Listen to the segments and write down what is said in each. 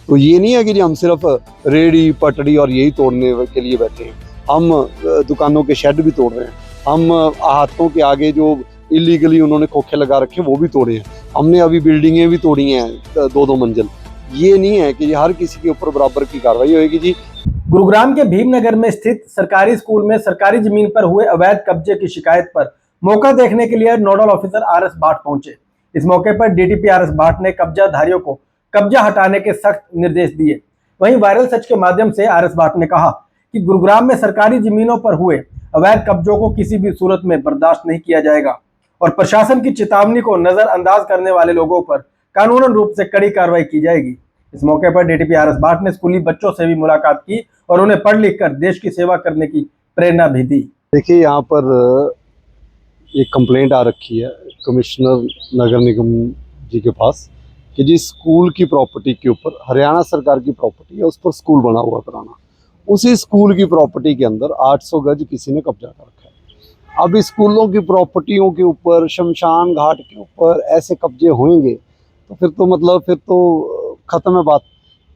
तो ये नहीं है कि जी हम सिर्फ रेहड़ी पटड़ी और यही तोड़ने के लिए बैठे हैं। हम दुकानों के शेड भी तोड़ रहे हैं, हम हाथों के आगे जो इलीगली उन्होंने खोखे लगा रखे वो भी तोड़े हैं, हमने अभी बिल्डिंगें भी तोड़ी हैं 2-2 मंजिल। ये नहीं है कि हर किसी के ऊपर बराबर की कार्रवाई होगी जी। गुरुग्राम के भीमनगर में स्थित सरकारी स्कूल में सरकारी जमीन पर हुए अवैध कब्जे की शिकायत पर मौका देखने के लिए नोडल ऑफिसर आर एस भाट पहुंचे। इस मौके पर डीटीपी आर एस भाट ने कब्जाधारियों को कब्जा हटाने के सख्त निर्देश दिए। वहीं वायरल सच के माध्यम से आर एस भाट ने कहा कि गुरुग्राम में सरकारी जमीनों पर हुए अवैध कब्जों को किसी भी सूरत में बर्दाश्त नहीं किया जाएगा और प्रशासन की चेतावनी को नजरअंदाज करने वाले लोगों पर कानूनन रूप से कड़ी कार्रवाई की जाएगी। इस मौके पर डीटीपी आर एस भाट ने स्कूली बच्चों से भी मुलाकात की और उन्हें पढ़ लिख कर देश की सेवा करने की प्रेरणा भी दी। देखिए, यहाँ पर एक कंप्लेंट आ रखी है कमिश्नर नगर निगम जी के पास कि जी स्कूल की प्रॉपर्टी के ऊपर, हरियाणा सरकार की प्रॉपर्टी है, उस पर स्कूल बना हुआ पुराना, उसी स्कूल की प्रॉपर्टी के अंदर 800 गज किसी ने कब्जा कर रखा है। अब स्कूलों की प्रॉपर्टियों के ऊपर, शमशान घाट के ऊपर ऐसे कब्जे होंगे तो फिर तो मतलब फिर तो ख़त्म है बात।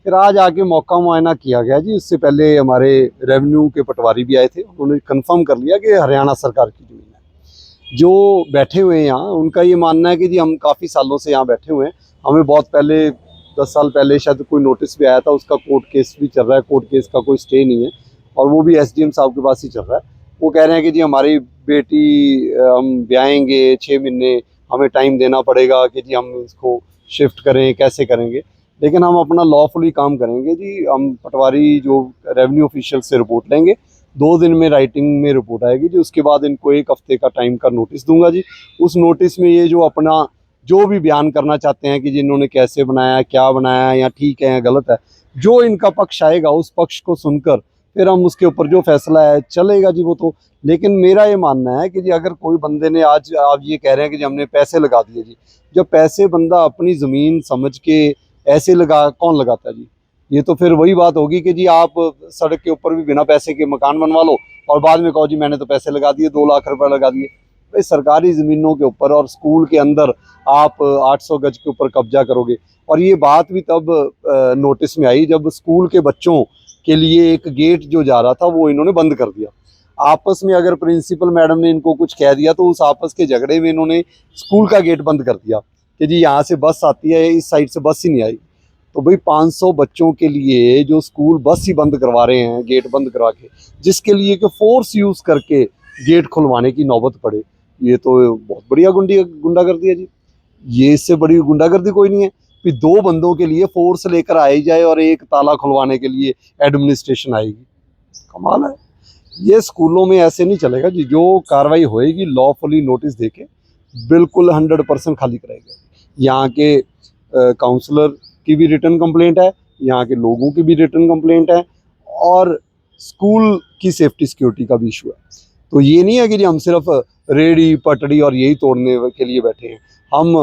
फिर आज आके मौका मुआयना किया गया जी। उससे पहले हमारे रेवेन्यू के पटवारी भी आए थे, उन्होंने कंफर्म कर लिया कि हरियाणा सरकार की ज़मीन है। जो बैठे हुए हैं यहाँ, उनका ये मानना है कि जी हम काफ़ी सालों से यहाँ बैठे हुए हैं, हमें बहुत पहले 10 साल पहले शायद कोई नोटिस भी आया था, उसका कोर्ट केस भी चल रहा है, कोर्ट केस का कोई स्टे नहीं है और वो भी एसडीएम साहब के पास ही चल रहा है। वो कह रहे हैं कि जी हमारी बेटी हम ब्याएंगे 6 महीने, हमें टाइम देना पड़ेगा कि जी हम इसको शिफ्ट करें, कैसे करेंगे। लेकिन हम अपना लॉफुली काम करेंगे जी। हम पटवारी जो रेवेन्यू ऑफिशियल से रिपोर्ट लेंगे, 2 दिन में राइटिंग में रिपोर्ट आएगी जी। उसके बाद इनको 1 हफ्ते का टाइम का नोटिस दूंगा जी। उस नोटिस में ये जो अपना जो भी बयान करना चाहते हैं कि जिन्होंने कैसे बनाया, क्या बनाया, या ठीक है या गलत है, जो इनका पक्ष आएगा उस पक्ष को सुनकर फिर हम उसके ऊपर जो फैसला है चलेगा जी वो तो। लेकिन मेरा ये मानना है कि जी अगर कोई बंदे ने, आज आप ये कह रहे हैं कि जी हमने पैसे लगा दिए जी, जब पैसे बंदा अपनी ज़मीन समझ के ऐसे लगा, कौन लगाता है जी? ये तो फिर वही बात होगी कि जी आप सड़क के ऊपर भी बिना पैसे के मकान बनवा लो और बाद में कहो जी मैंने तो पैसे लगा दिए, 2 लाख रुपए लगा दिए। भाई सरकारी ज़मीनों के ऊपर और स्कूल के अंदर आप 800 गज के ऊपर कब्जा करोगे। और ये बात भी तब नोटिस में आई जब स्कूल के बच्चों के लिए एक गेट जो जा रहा था वो इन्होंने बंद कर दिया। आपस में अगर प्रिंसिपल मैडम ने इनको कुछ कह दिया तो उस आपस के झगड़े में इन्होंने स्कूल का गेट बंद कर दिया कि जी यहाँ से बस आती है, इस साइड से बस ही नहीं आई। तो भाई 500 बच्चों के लिए जो स्कूल बस ही बंद करवा रहे हैं, गेट बंद करवा के, जिसके लिए कि फोर्स यूज़ करके गेट खुलवाने की नौबत पड़े, ये तो बहुत बढ़िया गुंडागर्दी है जी। ये इससे बड़ी गुंडागर्दी कोई नहीं है कि 2 बंदों के लिए फोर्स लेकर आई जाए और एक ताला खुलवाने के लिए एडमिनिस्ट्रेशन आएगी। कमाल है। ये स्कूलों में ऐसे नहीं चलेगा जी। जो कार्रवाई होएगी लॉफुली नोटिस देके बिल्कुल 100% खाली कराएगा। यहाँ के काउंसलर की भी रिटर्न कंप्लेंट है, यहाँ के लोगों की भी रिटर्न कंप्लेंट है और स्कूल की सेफ्टी सिक्योरिटी का भी इशू है। तो ये नहीं है कि जी हम सिर्फ रेहड़ी पटड़ी और यही तोड़ने के लिए बैठे हैं। हम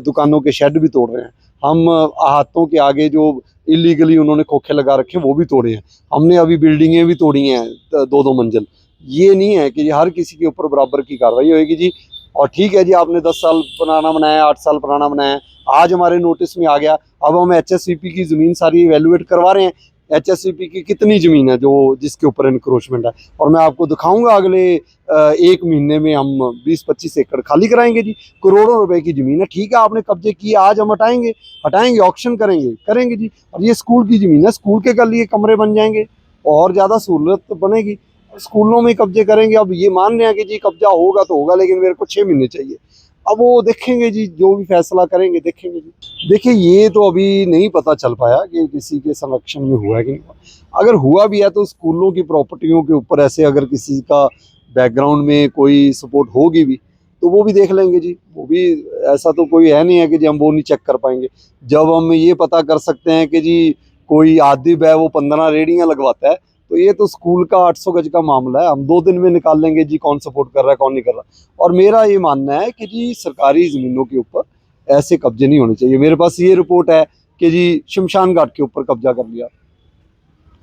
दुकानों के शेड भी तोड़ रहे हैं, हम हाथों के आगे जो इलीगली उन्होंने खोखे लगा रखे वो भी तोड़े हैं, हमने अभी बिल्डिंगें भी तोड़ी हैं 2-2 मंजिल। ये नहीं है कि हर किसी के ऊपर बराबर की कार्रवाई होगी जी। और ठीक है जी, आपने 10 साल पुराना बनाया, 8 साल पुराना बनाया, आज हमारे नोटिस में आ गया। अब हम एचएससीपी की ज़मीन सारी इवेलुएट करवा रहे हैं। एचएससीपी की कितनी ज़मीन है जो जिसके ऊपर इंक्रोचमेंट है, और मैं आपको दिखाऊंगा अगले 1 महीने में हम 20-25 एकड़ खाली कराएंगे जी। करोड़ों रुपए की ज़मीन है। ठीक है, आपने कब्जे किए, आज हम हटाएंगे, ऑक्शन करेंगे जी। और ये स्कूल की ज़मीन है, स्कूल के कल लिए कमरे बन जाएंगे और ज़्यादा सहूलत बनेगी। स्कूलों में कब्जे करेंगे। अब ये मान रहे हैं कि जी कब्जा होगा तो होगा, लेकिन मेरे को 6 महीने चाहिए। अब वो देखेंगे जी, जो भी फैसला करेंगे देखेंगे जी। देखिए, ये तो अभी नहीं पता चल पाया कि किसी के संरक्षण में हुआ है कि नहीं हुआ। अगर हुआ भी है तो स्कूलों की प्रॉपर्टियों के ऊपर ऐसे अगर किसी का बैकग्राउंड में कोई सपोर्ट होगी भी तो वो भी देख लेंगे जी। वो भी, ऐसा तो कोई है नहीं है कि जी हम वो नहीं चेक कर पाएंगे। जब हम ये पता कर सकते हैं कि जी कोई आदिब है वो 15 रेहड़ियाँ लगवाता है, तो ये तो स्कूल का 800 गज का मामला है। हम 2 दिन में निकाल लेंगे जी कौन सपोर्ट कर रहा है कौन नहीं कर रहा। और मेरा ये मानना है कि जी सरकारी ज़मीनों के ऊपर ऐसे कब्जे नहीं होने चाहिए। मेरे पास ये रिपोर्ट है कि जी शमशान घाट के ऊपर कब्जा कर लिया।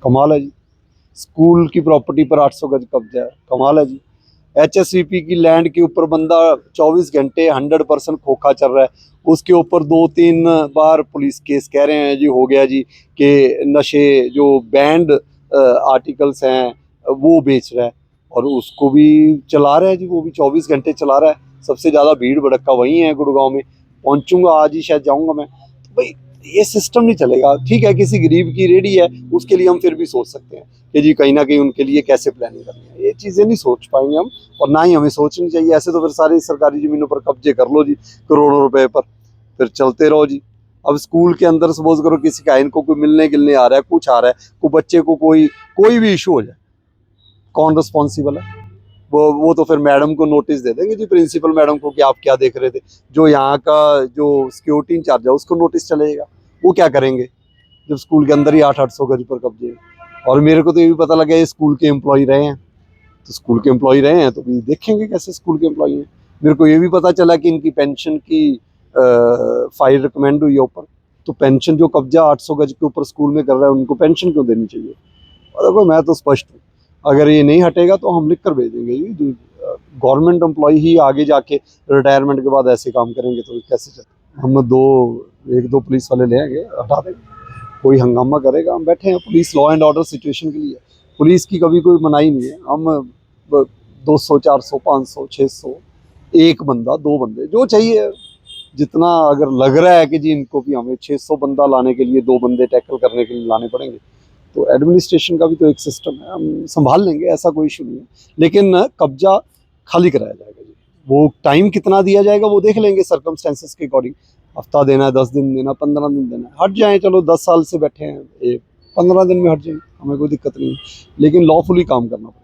कमाल है जी। स्कूल की प्रॉपर्टी पर 800 गज कब्जा है। कमाल है जी। HSVP की लैंड के ऊपर बंदा 24 घंटे 100% खोखा चल रहा है, उसके ऊपर 2-3 बार पुलिस केस कह रहे हैं जी, हो गया जी, कि नशे जो बैंड आर्टिकल्स हैं वो बेच रहा है, और उसको भी चला रहा है जी, वो भी 24 घंटे चला रहा है। सबसे ज़्यादा भीड़ भड़क्का वहीं है गुड़गांव में। पहुंचूंगा आज ही, शायद जाऊंगा मैं। तो भाई ये सिस्टम नहीं चलेगा। ठीक है, किसी गरीब की रेडी है, उसके लिए हम फिर भी सोच सकते हैं कि जी कहीं ना कहीं उनके लिए कैसे प्लानिंग करनी है। ये चीज़ें नहीं सोच पाएंगे हम, और ना ही हमें सोचनी चाहिए। ऐसे तो फिर सारी सरकारी ज़मीनों पर कब्जे कर लो जी, करोड़ों रुपए पर, फिर चलते रहो जी। अब स्कूल के अंदर सपोज करो किसी का इनको कोई मिलने गिलने आ रहा है, कुछ आ रहा है, कोई बच्चे को कोई भी इशू हो जाए, कौन रिस्पॉन्सिबल है? वो तो फिर मैडम को नोटिस दे देंगे जी, प्रिंसिपल मैडम को, कि आप क्या देख रहे थे। जो यहाँ का जो सिक्योरिटी इंचार्ज है उसको नोटिस चलेगा। वो क्या करेंगे जब स्कूल के अंदर ही 800 गज पर कब्जे हैं? और मेरे को तो ये भी पता लगा ये स्कूल के एम्प्लॉय रहे हैं, तो स्कूल के एम्प्लॉय रहे हैं तो भी देखेंगे कैसे स्कूल के एम्प्लॉय हैं। मेरे को ये भी पता चला कि इनकी पेंशन की फाइल रिकमेंड हुई है ऊपर, तो पेंशन जो कब्जा 800 गज के ऊपर स्कूल में कर रहा है उनको पेंशन क्यों देनी चाहिए? और देखो मैं तो स्पष्ट हूँ, अगर ये नहीं हटेगा तो हम लिख कर भेजेंगे जी। गवर्नमेंट एम्प्लॉय ही आगे जाके रिटायरमेंट के बाद ऐसे काम करेंगे तो कैसे चले? हम एक दो पुलिस वाले ले आएंगे, हटा देंगे। कोई हंगामा करेगा, हम बैठे हैं, police law and order situation के लिए। पुलिस की कभी कोई मनाही नहीं है। हम 200 400 500 600, एक बंदा, दो बंदे, जो चाहिए जितना, अगर लग रहा है कि जी इनको भी हमें 600 बंदा लाने के लिए 2 बंदे टैकल करने के लिए लाने पड़ेंगे, तो एडमिनिस्ट्रेशन का भी तो एक सिस्टम है, हम संभाल लेंगे, ऐसा कोई इशू नहीं है। लेकिन कब्जा खाली कराया जाएगा जी। वो टाइम कितना दिया जाएगा वो देख लेंगे सर्कमस्टेंसेस के अकॉर्डिंग। हफ्ता देना है, 10 दिन देना, 15 दिन देना है, हट जाएं। चलो 10 साल से बैठे हैं, 15 दिन में हट जाएंगे, हमें कोई दिक्कत नहीं है, लेकिन लॉफुली काम करना पड़ेगा।